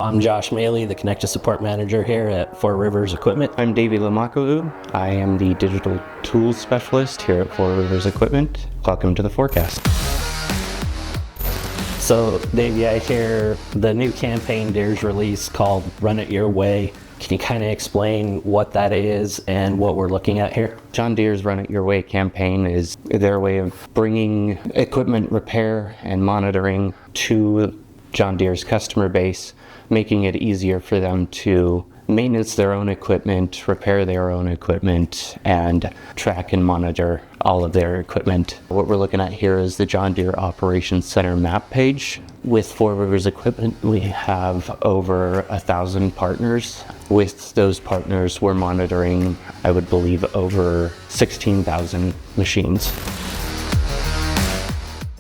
I'm Josh Maley, the Connected Support Manager here at Four Rivers Equipment. I'm Davey Lamakau. I am the Digital Tools Specialist here at Four Rivers Equipment. Welcome to the FourCast. So, Davey, I hear the new campaign Deere's released called Run It Your Way. Can you kind of explain what that is and what we're looking at here? John Deere's Run It Your Way campaign is their way of bringing equipment repair and monitoring to John Deere's customer base, making it easier for them to maintenance their own equipment, repair their own equipment, and track and monitor all of their equipment. What we're looking at here is the John Deere Operations Center map page. With Four Rivers Equipment, we have over 1,000 partners. With those partners, we're monitoring, I would believe, over 16,000 machines.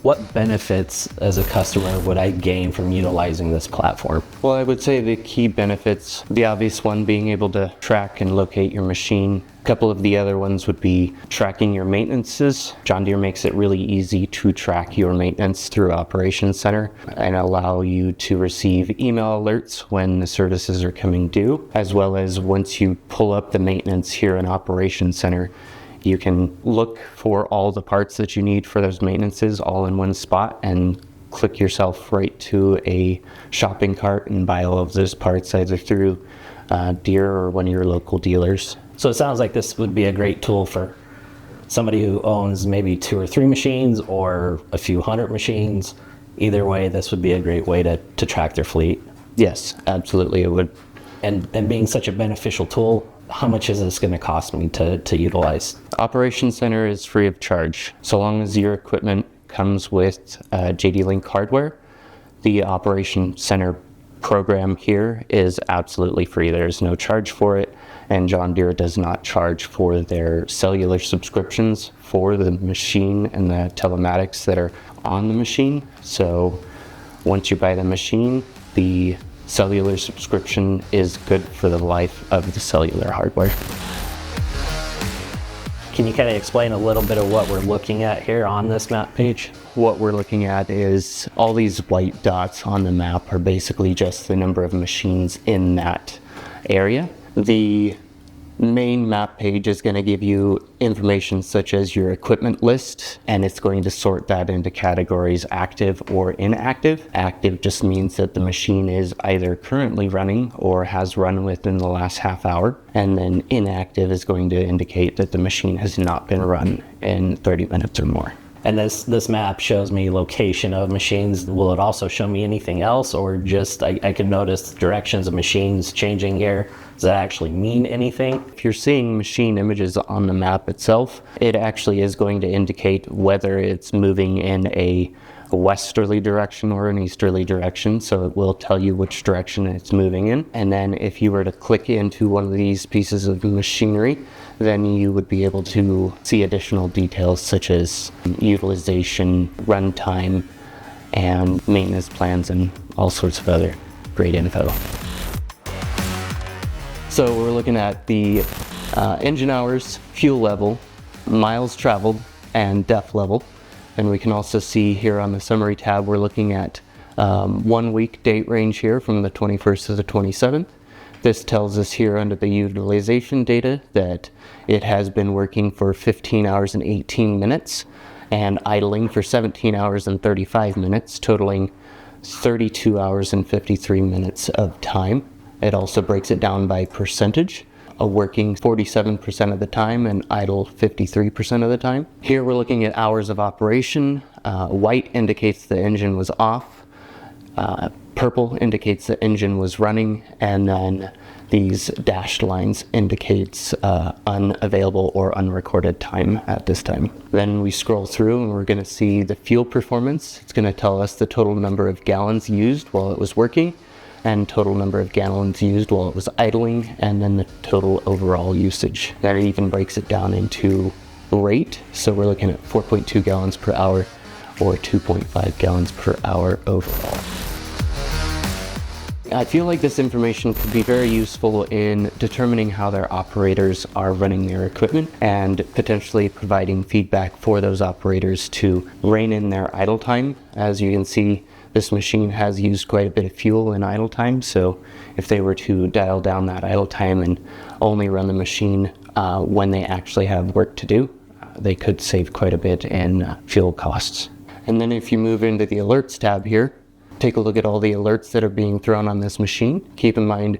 What benefits as a customer would I gain from utilizing this platform? Well, I would say the key benefits, the obvious one being able to track and locate your machine. A couple of the other ones would be tracking your maintenances. John Deere makes it really easy to track your maintenance through Operations Center and allow you to receive email alerts when the services are coming due, as well as once you pull up the maintenance here in Operations Center, you can look for all the parts that you need for those maintenances all in one spot and click yourself right to a shopping cart and buy all of those parts either through Deere or one of your local dealers. So it sounds like this would be a great tool for somebody who owns maybe 2 or 3 machines or a few hundred machines. Either way, this would be a great way to track their fleet. Yes, absolutely it would. And being such a beneficial tool, how much is this going to cost me to utilize? Operations Center is free of charge. So long as your equipment comes with JDLink hardware, the Operations Center program here is absolutely free. There's no charge for it, and John Deere does not charge for their cellular subscriptions for the machine and the telematics that are on the machine. So once you buy the machine, the cellular subscription is good for the life of the cellular hardware. Can you kind of explain a little bit of what we're looking at here on this map page? What we're looking at is all these white dots on the map are basically just the number of machines in that area. The main map page is going to give you information such as your equipment list, and it's going to sort that into categories active or inactive. Active just means that the machine is either currently running or has run within the last half hour, and then inactive is going to indicate that the machine has not been run in 30 minutes or more. And this map shows me location of machines. Will it also show me anything else, or just I can notice directions of machines changing here? Does that actually mean anything? If you're seeing machine images on the map itself, it actually is going to indicate whether it's moving in a westerly direction or an easterly direction, so it will tell you which direction it's moving in. And then if you were to click into one of these pieces of machinery, then you would be able to see additional details such as utilization, runtime, and maintenance plans, and all sorts of other great info. So we're looking at the engine hours, fuel level, miles traveled, and DEF level. And we can also see here on the summary tab, we're looking at 1 week date range here from the 21st to the 27th. This tells us here under the utilization data that it has been working for 15 hours and 18 minutes and idling for 17 hours and 35 minutes, totaling 32 hours and 53 minutes of time. It also breaks it down by percentage, working 47% of the time and idle 53% of the time. Here we're looking at hours of operation. White indicates the engine was off. Purple indicates the engine was running, and then these dashed lines indicates unavailable or unrecorded time at this time. Then we scroll through and we're going to see the fuel performance. It's going to tell us the total number of gallons used while it was working, and total number of gallons used while it was idling, and then the total overall usage. That even breaks it down into rate. So we're looking at 4.2 gallons per hour or 2.5 gallons per hour overall. I feel like this information could be very useful in determining how their operators are running their equipment and potentially providing feedback for those operators to rein in their idle time. As you can see, This machine has used quite a bit of fuel in idle time, so if they were to dial down that idle time and only run the machine when they actually have work to do, they could save quite a bit in fuel costs. And then if you move into the alerts tab here, take a look at all the alerts that are being thrown on this machine. Keep in mind,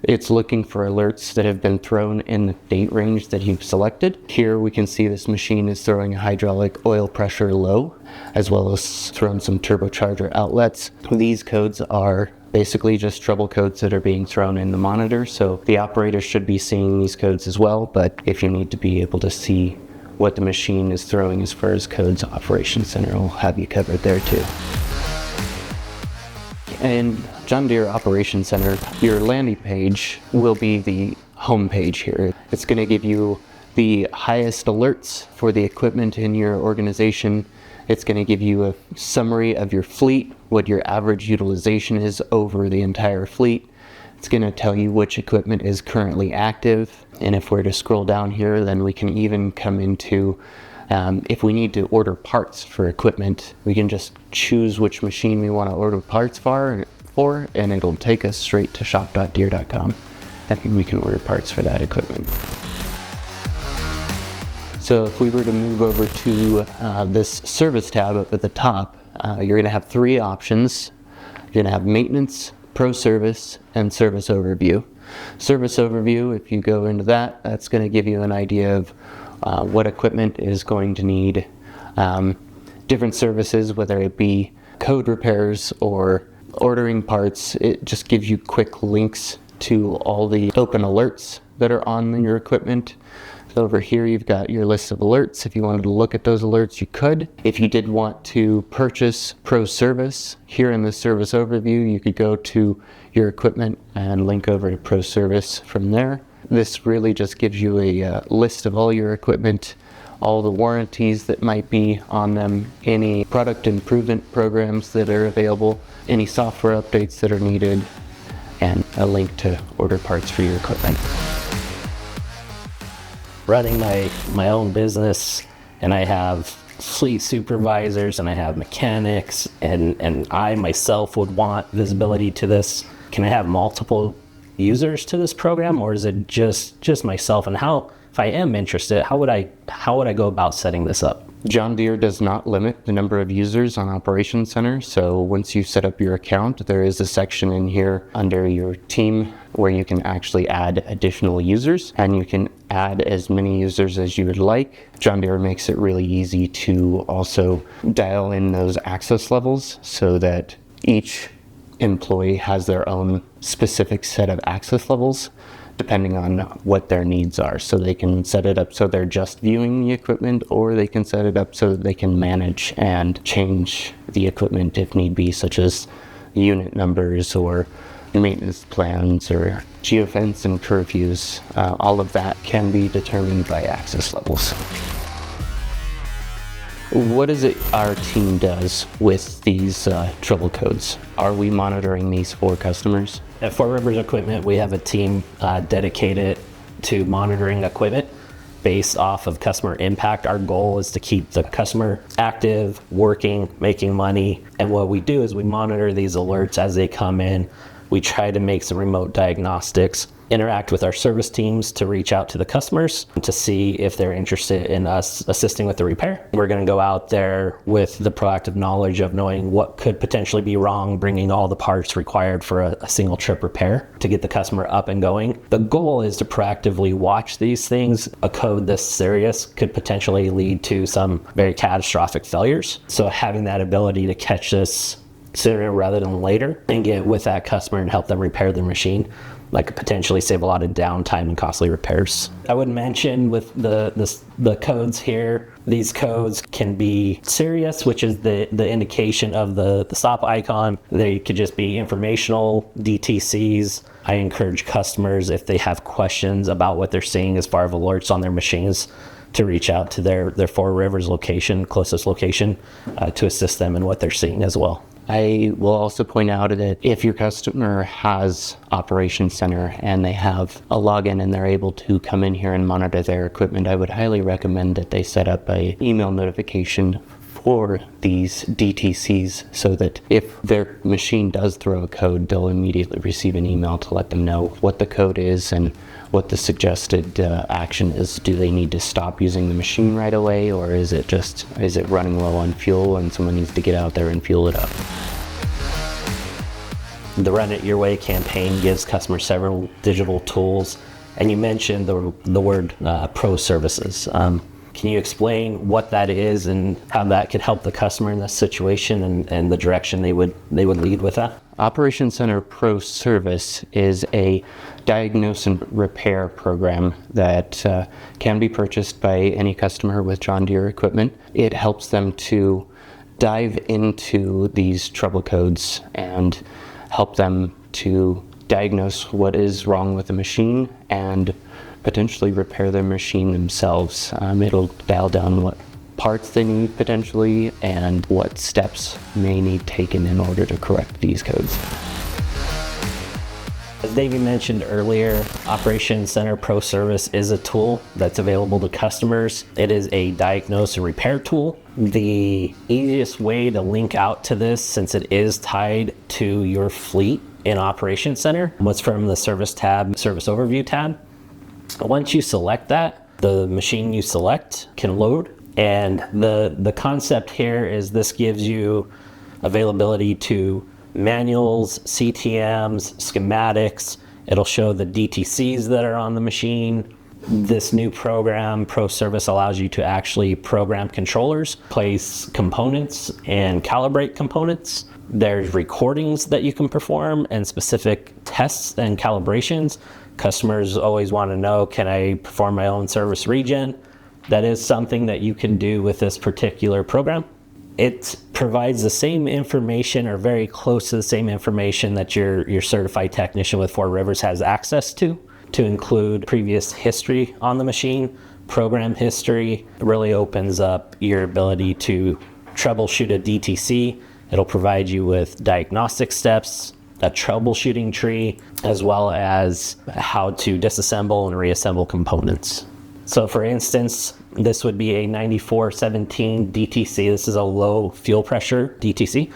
it's looking for alerts that have been thrown in the date range that you've selected. Here we can see this machine is throwing hydraulic oil pressure low, as well as throwing some turbocharger outlets. These codes are basically just trouble codes that are being thrown in the monitor, so the operator should be seeing these codes as well, but if you need to be able to see what the machine is throwing as far as codes, Operations Center will have you covered there too. And John Deere Operations Center, your landing page will be the home page here. It's going to give you the highest alerts for the equipment in your organization. It's going to give you a summary of your fleet, what your average utilization is over the entire fleet. It's going to tell you which equipment is currently active. And if we're to scroll down here, then we can even come into if we need to order parts for equipment, we can just choose which machine we want to order parts for, and it'll take us straight to shop.deere.com, and we can order parts for that equipment. So if we were to move over to this service tab up at the top, you're going to have three options. You're going to have maintenance, ProService, and service overview. Service overview, if you go into that, that's going to give you an idea of what equipment is going to need different services, whether it be code repairs or ordering parts. It just gives you quick links to all the open alerts that are on your equipment. So over here you've got your list of alerts. If you wanted to look at those alerts, you could. If you did want to purchase ProService, here in the service overview, you could go to your equipment and link over to ProService from there. This really just gives you a list of all your equipment, all the warranties that might be on them, any product improvement programs that are available, any software updates that are needed, and a link to order parts for your equipment. Running my own business, and I have fleet supervisors and I have mechanics, and I myself would want visibility to this. Can I have multiple users to this program, or is it just myself? And how, if I am interested, how would I go about setting this up? John Deere does not limit the number of users on Operations Center, so once you set up your account, there is a section in here under your team where you can actually add additional users, and you can add as many users as you would like. John Deere makes it really easy to also dial in those access levels so that each employee has their own specific set of access levels depending on what their needs are. So they can set it up so they're just viewing the equipment, or they can set it up so that they can manage and change the equipment if need be, such as unit numbers or maintenance plans or geofence and curfews. All of that can be determined by access levels. What is it our team does with these trouble codes? Are we monitoring these for customers? At Four Rivers Equipment, we have a team dedicated to monitoring equipment based off of customer impact. Our goal is to keep the customer active, working, making money. And what we do is we monitor these alerts as they come in. We try to make some remote diagnostics, interact with our service teams to reach out to the customers to see if they're interested in us assisting with the repair. We're going to go out there with the proactive knowledge of knowing what could potentially be wrong, bringing all the parts required for a single trip repair to get the customer up and going. The goal is to proactively watch these things. A code this serious could potentially lead to some very catastrophic failures. So having that ability to catch this sooner rather than later and get with that customer and help them repair their machine, like could potentially save a lot of downtime and costly repairs. I would mention with the codes here, these codes can be serious, which is the indication of the stop icon. They could just be informational DTCs. I encourage customers, if they have questions about what they're seeing as far as alerts on their machines, to reach out to their Four Rivers location, closest location, to assist them in what they're seeing as well. I will also point out that if your customer has Operations Center and they have a login and they're able to come in here and monitor their equipment, I would highly recommend that they set up an email notification explore these DTCs so that if their machine does throw a code, they'll immediately receive an email to let them know what the code is and what the suggested action is. Do they need to stop using the machine right away, or is it running low on fuel and someone needs to get out there and fuel it up? The Run It Your Way campaign gives customers several digital tools, and you mentioned the word pro services. Can you explain what that is and how that could help the customer in this situation and the direction they would lead with that? Operations Center ProService is a diagnose and repair program that can be purchased by any customer with John Deere equipment. It helps them to dive into these trouble codes and help them to diagnose what is wrong with the machine and potentially repair their machine themselves. It'll dial down what parts they need potentially and what steps may need taken in order to correct these codes. As Davey mentioned earlier, Operations Center ProService is a tool that's available to customers. It is a diagnose and repair tool. The easiest way to link out to this, since it is tied to your fleet in Operations Center, was from the Service tab, Service Overview tab. Once you select that, the machine you select can load. And the concept here is this gives you availability to manuals, CTMs, schematics. It'll show the DTCs that are on the machine. This new program, ProService, allows you to actually program controllers, place components, and calibrate components. There's recordings that you can perform and specific tests and calibrations. Customers always want to know, can I perform my own service regen? That is something that you can do with this particular program. It provides the same information, or very close to the same information, that your certified technician with Four Rivers has access to include previous history on the machine, program history. It really opens up your ability to troubleshoot a DTC. It'll provide you with diagnostic steps, a troubleshooting tree, as well as how to disassemble and reassemble components. So for instance, this would be a 9417 DTC. This is a low fuel pressure DTC.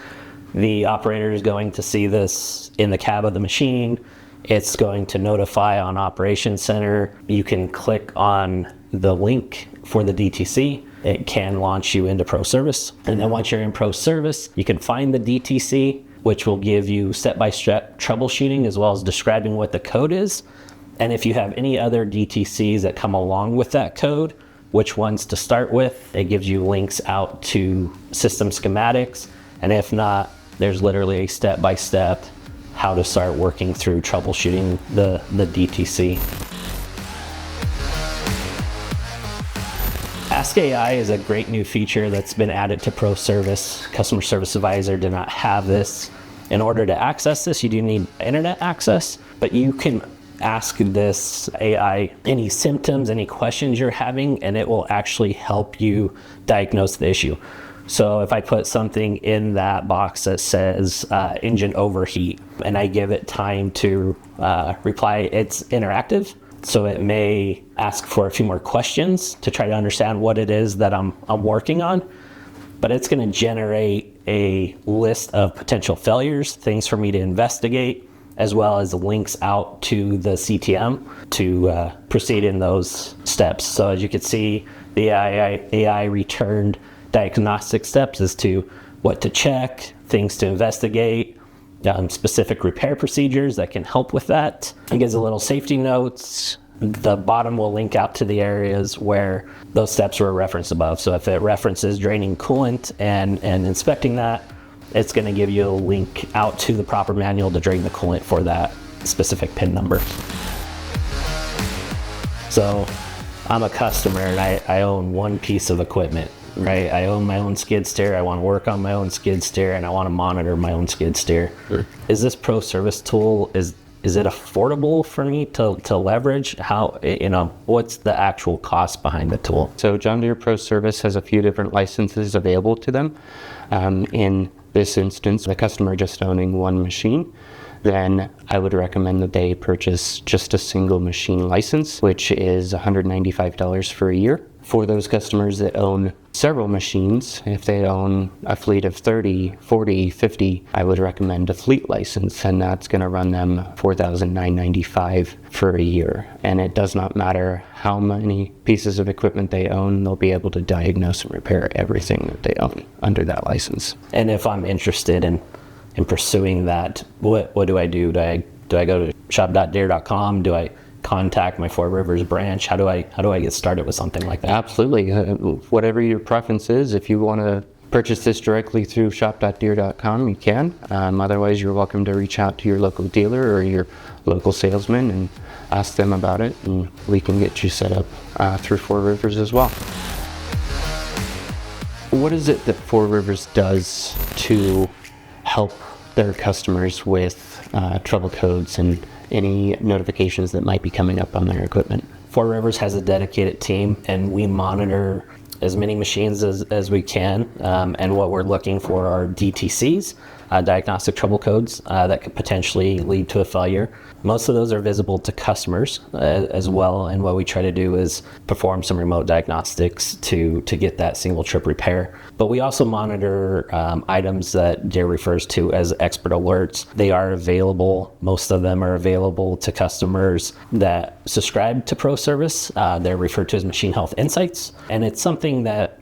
The operator is going to see this in the cab of the machine. It's going to notify on Operations Center. You can click on the link for the DTC. It can launch you into ProService. And then once you're in ProService, you can find the DTC, which will give you step-by-step troubleshooting as well as describing what the code is. And if you have any other DTCs that come along with that code, which ones to start with. It gives you links out to system schematics. And if not, there's literally a step-by-step how to start working through troubleshooting the DTC. Ask AI is a great new feature that's been added to ProService. Customer Service Advisor did not have this. In order to access this, you do need internet access, but you can ask this AI any symptoms, any questions you're having, and it will actually help you diagnose the issue. So if I put something in that box that says engine overheat, and I give it time to reply, it's interactive. So it may ask for a few more questions to try to understand what it is that I'm working on, but it's going to generate a list of potential failures, things for me to investigate, as well as links out to the CTM to proceed in those steps. So as you can see, the AI returned diagnostic steps as to what to check, things to investigate, specific repair procedures that can help with that. It gives a little safety notes. The bottom will link out to the areas where those steps were referenced above. So if it references draining coolant and inspecting that, it's going to give you a link out to the proper manual to drain the coolant for that specific PIN number. So I'm a customer and I own one piece of equipment, right? I own my own skid steer. I want to work on my own skid steer and I want to monitor my own skid steer. Sure. Is this ProService tool, is it affordable for me to leverage? How, what's the actual cost behind the tool? So John Deere ProService has a few different licenses available to them. In this instance, the customer just owning one machine, then I would recommend that they purchase just a single machine license, which is $195 for a year. For those customers that own several machines, if they own a fleet of 30, 40, 50, I would recommend a fleet license, and that's going to run them $4,995 for a year. And it does not matter how many pieces of equipment they own, they'll be able to diagnose and repair everything that they own under that license. And if I'm interested in pursuing that, what do I do? Do I go to shop.deere.com? Do I contact my Four Rivers branch? How do I get started with something like that? Absolutely. Whatever your preference is, if you want to purchase this directly through shop.deere.com, you can. Otherwise, you're welcome to reach out to your local dealer or your local salesman and ask them about it, and we can get you set up through Four Rivers as well. What is it that Four Rivers does to help their customers with trouble codes and any notifications that might be coming up on their equipment? Four Rivers has a dedicated team, and we monitor as many machines as we can. And what we're looking for are DTCs, diagnostic trouble codes that could potentially lead to a failure. Most of those are visible to customers as well. And what we try to do is perform some remote diagnostics to get that single trip repair. But we also monitor items that Deere refers to as expert alerts. They are available. Most of them are available to customers that subscribe to ProService. They're referred to as Machine Health Insights. And it's something that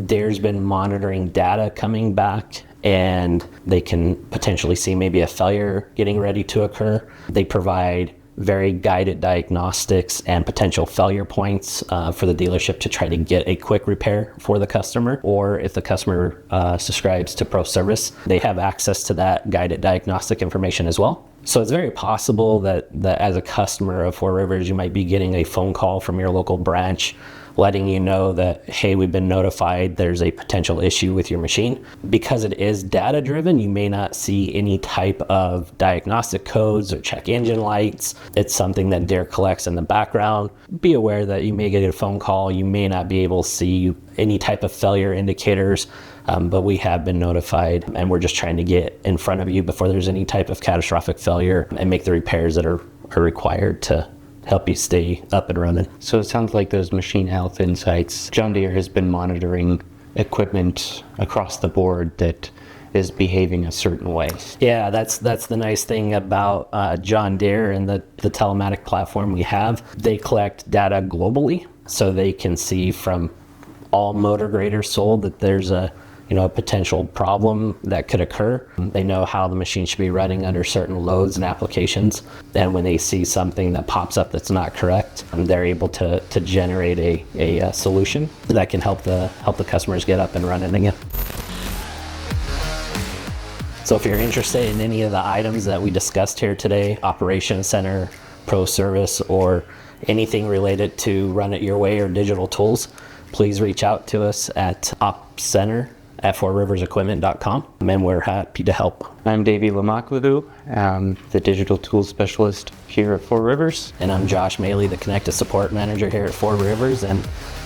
Deere's been monitoring data coming back, and they can potentially see maybe a failure getting ready to occur. They provide very guided diagnostics and potential failure points for the dealership to try to get a quick repair for the customer. Or if the customer subscribes to ProService, they have access to that guided diagnostic information as well. So it's very possible that as a customer of Four Rivers, you might be getting a phone call from your local branch letting you know that, hey, we've been notified there's a potential issue with your machine. Because it is data driven, you may not see any type of diagnostic codes or check engine lights. It's something that Deere collects in the background. Be aware that you may get a phone call, you may not be able to see any type of failure indicators, but we have been notified, and we're just trying to get in front of you before there's any type of catastrophic failure and make the repairs that are required to help you stay up and running. So it sounds like those Machine Health Insights, John Deere has been monitoring equipment across the board that is behaving a certain way. Yeah, that's the nice thing about John Deere and the telematic platform we have. They collect data globally, so they can see from all motor graders sold that there's a potential problem that could occur. They know how the machine should be running under certain loads and applications. And when they see something that pops up that's not correct, they're able to generate a solution that can help the customers get up and running again. So if you're interested in any of the items that we discussed here today, Operations Center, ProService, or anything related to Run It Your Way or digital tools, please reach out to us at OpsCenter at fourriversequipment.com, and we're happy to help. I'm Davey Lamakladou. I'm the digital tools specialist here at Four Rivers. And I'm Josh Maley, the Connected Support Manager here at Four Rivers, and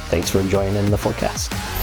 thanks for joining the FourCast.